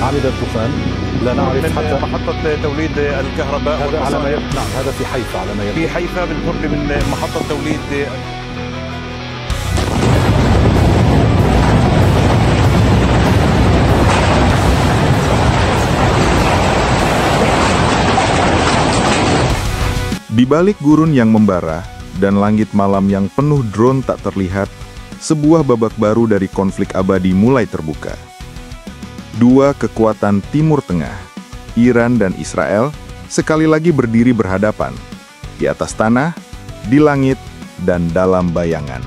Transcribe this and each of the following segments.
عمد الدخان لا نعرف من حتى محطة توليد الكهرباء هذا على ما والمصانع. نعم هذا في حيفا على ما في يبدو. حيفا بالقرب من محطة توليد. Di balik gurun yang membara dan langit malam yang penuh drone tak terlihat, sebuah babak baru dari konflik abadi mulai terbuka. Dua kekuatan Timur Tengah, Iran dan Israel, sekali lagi berdiri berhadapan, di atas tanah, di langit, dan dalam bayangan.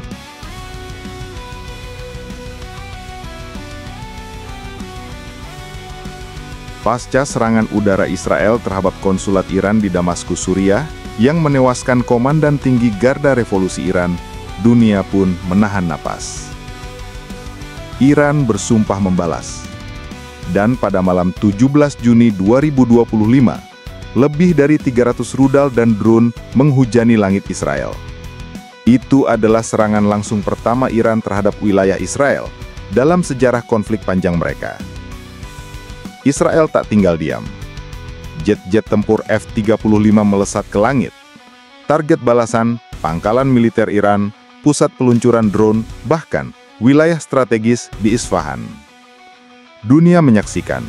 Pasca serangan udara Israel terhadap konsulat Iran di Damaskus, Suriah, yang menewaskan komandan tinggi Garda Revolusi Iran, dunia pun menahan napas. Iran bersumpah membalas. Dan pada malam 17 Juni 2025, lebih dari 300 rudal dan drone menghujani langit Israel. Itu adalah serangan langsung pertama Iran terhadap wilayah Israel dalam sejarah konflik panjang mereka. Israel tak tinggal diam. Jet-jet tempur F-35 melesat ke langit. Target balasan, pangkalan militer Iran, pusat peluncuran drone, bahkan wilayah strategis di Isfahan. Dunia menyaksikan,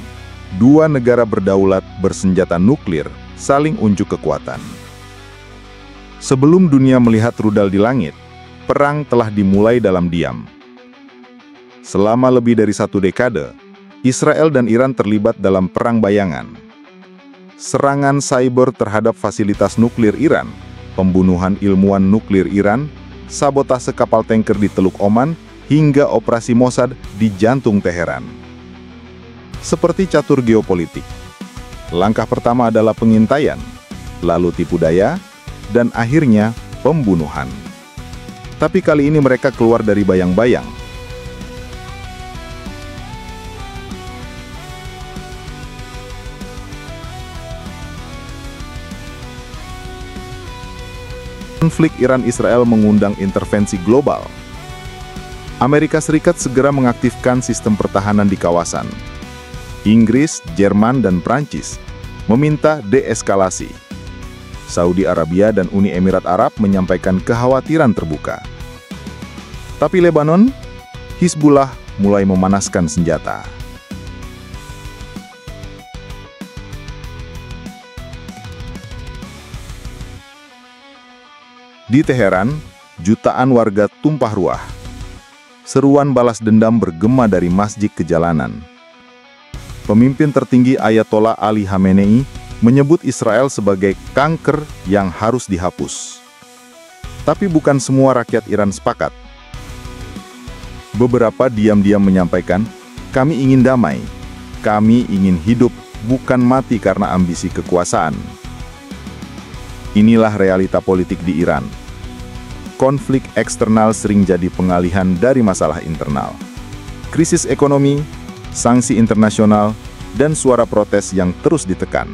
dua negara berdaulat bersenjata nuklir saling unjuk kekuatan. Sebelum dunia melihat rudal di langit, perang telah dimulai dalam diam. Selama lebih dari 1 dekade, Israel dan Iran terlibat dalam perang bayangan. Serangan cyber terhadap fasilitas nuklir Iran, pembunuhan ilmuwan nuklir Iran, sabotase kapal tanker di Teluk Oman, hingga operasi Mossad di jantung Teheran. Seperti catur geopolitik, langkah pertama adalah pengintaian, lalu tipu daya, dan akhirnya pembunuhan. Tapi kali ini mereka keluar dari bayang-bayang. Konflik Iran-Israel mengundang intervensi global. Amerika Serikat segera mengaktifkan sistem pertahanan di kawasan. Inggris, Jerman, dan Prancis meminta deeskalasi. Saudi Arabia dan Uni Emirat Arab menyampaikan kekhawatiran terbuka. Tapi Lebanon, Hizbullah mulai memanaskan senjata. Di Teheran, jutaan warga tumpah ruah. Seruan balas dendam bergema dari masjid ke jalanan. Pemimpin tertinggi Ayatollah Ali Khamenei menyebut Israel sebagai kanker yang harus dihapus. Tapi bukan semua rakyat Iran sepakat. Beberapa diam-diam menyampaikan, kami ingin damai, kami ingin hidup, bukan mati karena ambisi kekuasaan. Inilah realita politik di Iran. Konflik eksternal sering jadi pengalihan dari masalah internal. Krisis ekonomi, sanksi internasional, dan suara protes yang terus ditekan.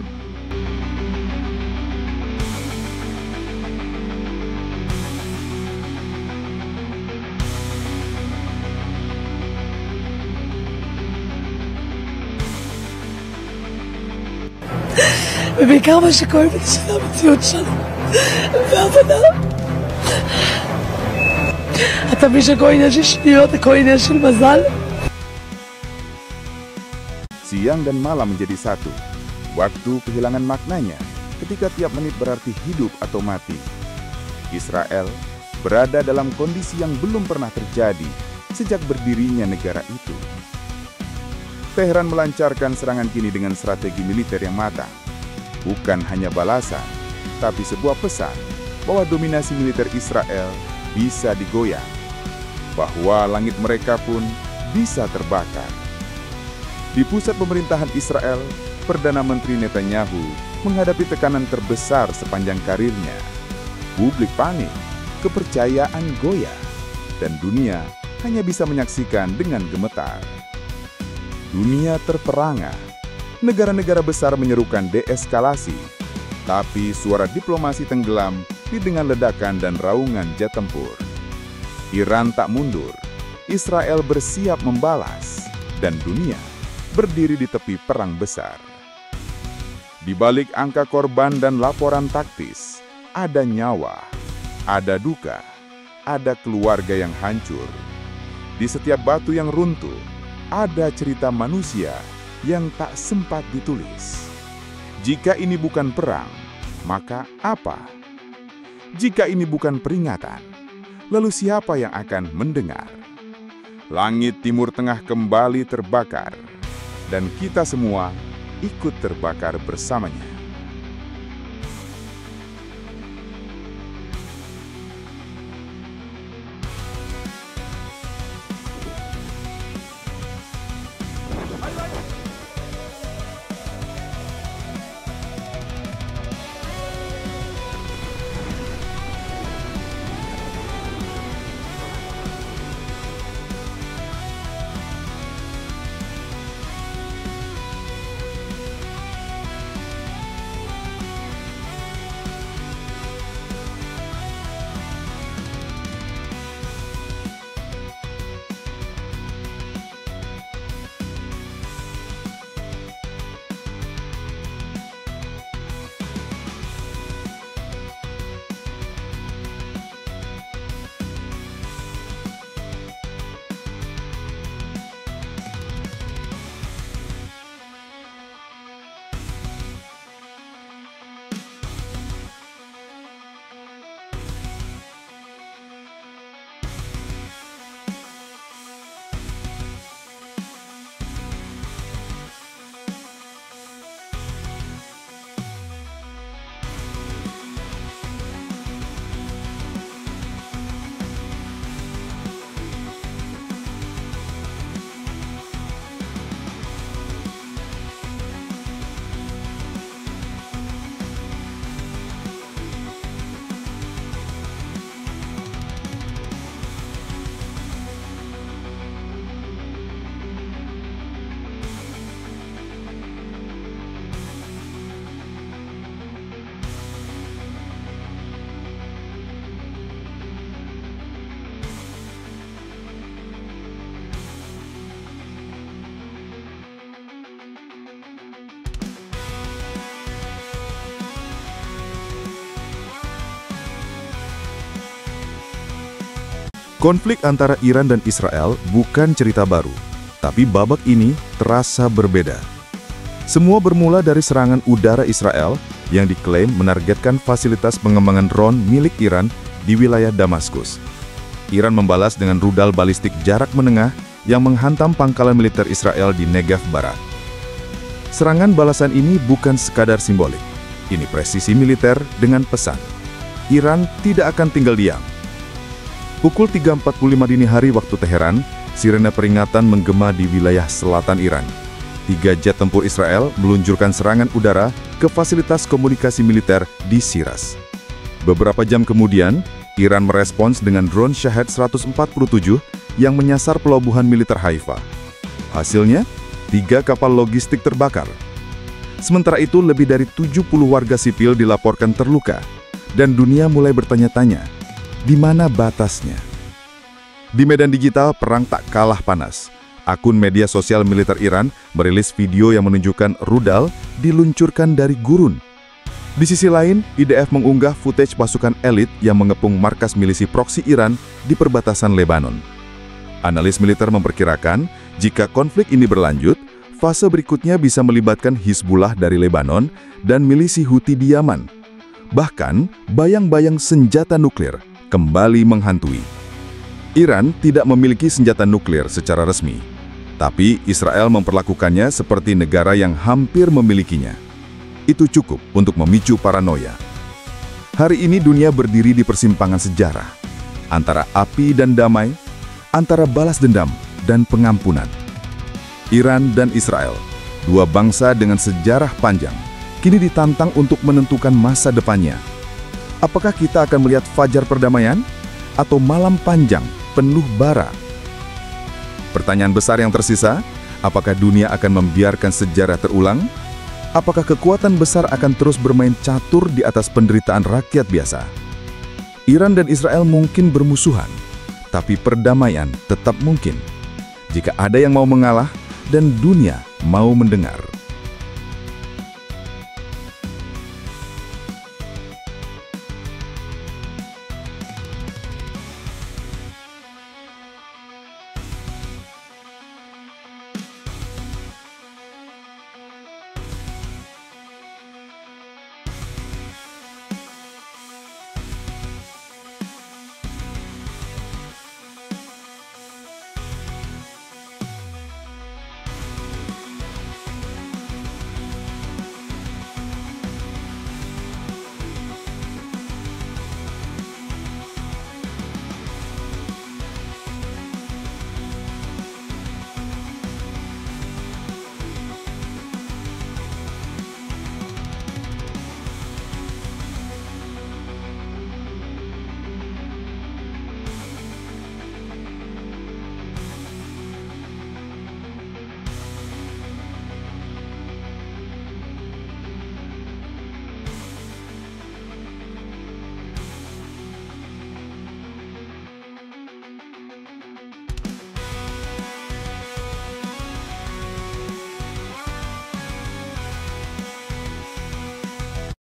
ובעיקר מה שכואב לי שזה המציאות שלנו והבנה. אתה מבין שהכל עניין של שניות, הכל עניין של מזל. Siang dan malam menjadi satu. Waktu kehilangan maknanya ketika tiap menit berarti hidup atau mati. Israel berada dalam kondisi yang belum pernah terjadi sejak berdirinya negara itu. Teheran melancarkan serangan kini dengan strategi militer yang matang. Bukan hanya balasan, tapi sebuah pesan bahwa dominasi militer Israel bisa digoyang, bahwa langit mereka pun bisa terbakar. Di pusat pemerintahan Israel, Perdana Menteri Netanyahu menghadapi tekanan terbesar sepanjang karirnya. Publik panik, kepercayaan goyah, dan dunia hanya bisa menyaksikan dengan gemetar. Dunia terperangah. Negara-negara besar menyerukan deeskalasi, tapi suara diplomasi tenggelam didengar ledakan dan raungan jet tempur. Iran tak mundur, Israel bersiap membalas, dan dunia berdiri di tepi perang besar. Di balik angka korban dan laporan taktis, ada nyawa, ada duka, ada keluarga yang hancur. Di setiap batu yang runtuh, ada cerita manusia yang tak sempat ditulis. Jika ini bukan perang, maka apa? Jika ini bukan peringatan, lalu siapa yang akan mendengar? Langit Timur Tengah kembali terbakar, dan kita semua ikut terbakar bersamanya. Konflik antara Iran dan Israel bukan cerita baru, tapi babak ini terasa berbeda. Semua bermula dari serangan udara Israel yang diklaim menargetkan fasilitas pengembangan drone milik Iran di wilayah Damaskus. Iran membalas dengan rudal balistik jarak menengah yang menghantam pangkalan militer Israel di Negev Barat. Serangan balasan ini bukan sekadar simbolik. Ini presisi militer dengan pesan. Iran tidak akan tinggal diam. Pukul 3.45 dini hari waktu Teheran, sirene peringatan menggema di wilayah selatan Iran. 3 jet tempur Israel meluncurkan serangan udara ke fasilitas komunikasi militer di Shiraz. Beberapa jam kemudian, Iran merespons dengan drone Shahed 147 yang menyasar pelabuhan militer Haifa. Hasilnya, 3 kapal logistik terbakar. Sementara itu, lebih dari 70 warga sipil dilaporkan terluka, dan dunia mulai bertanya-tanya, di mana batasnya? Di medan digital, perang tak kalah panas. Akun media sosial militer Iran merilis video yang menunjukkan rudal diluncurkan dari gurun. Di sisi lain, IDF mengunggah footage pasukan elit yang mengepung markas milisi proksi Iran di perbatasan Lebanon. Analis militer memperkirakan, jika konflik ini berlanjut, fase berikutnya bisa melibatkan Hizbullah dari Lebanon dan milisi Houthi di Yaman. Bahkan, bayang-bayang senjata nuklir kembali menghantui. Iran tidak memiliki senjata nuklir secara resmi, tapi Israel memperlakukannya seperti negara yang hampir memilikinya. Itu cukup untuk memicu paranoia. Hari ini dunia berdiri di persimpangan sejarah, antara api dan damai, antara balas dendam dan pengampunan. Iran dan Israel, dua bangsa dengan sejarah panjang, kini ditantang untuk menentukan masa depannya. Apakah kita akan melihat fajar perdamaian atau malam panjang penuh bara? Pertanyaan besar yang tersisa, apakah dunia akan membiarkan sejarah terulang? Apakah kekuatan besar akan terus bermain catur di atas penderitaan rakyat biasa? Iran dan Israel mungkin bermusuhan, tapi perdamaian tetap mungkin. Jika ada yang mau mengalah dan dunia mau mendengar.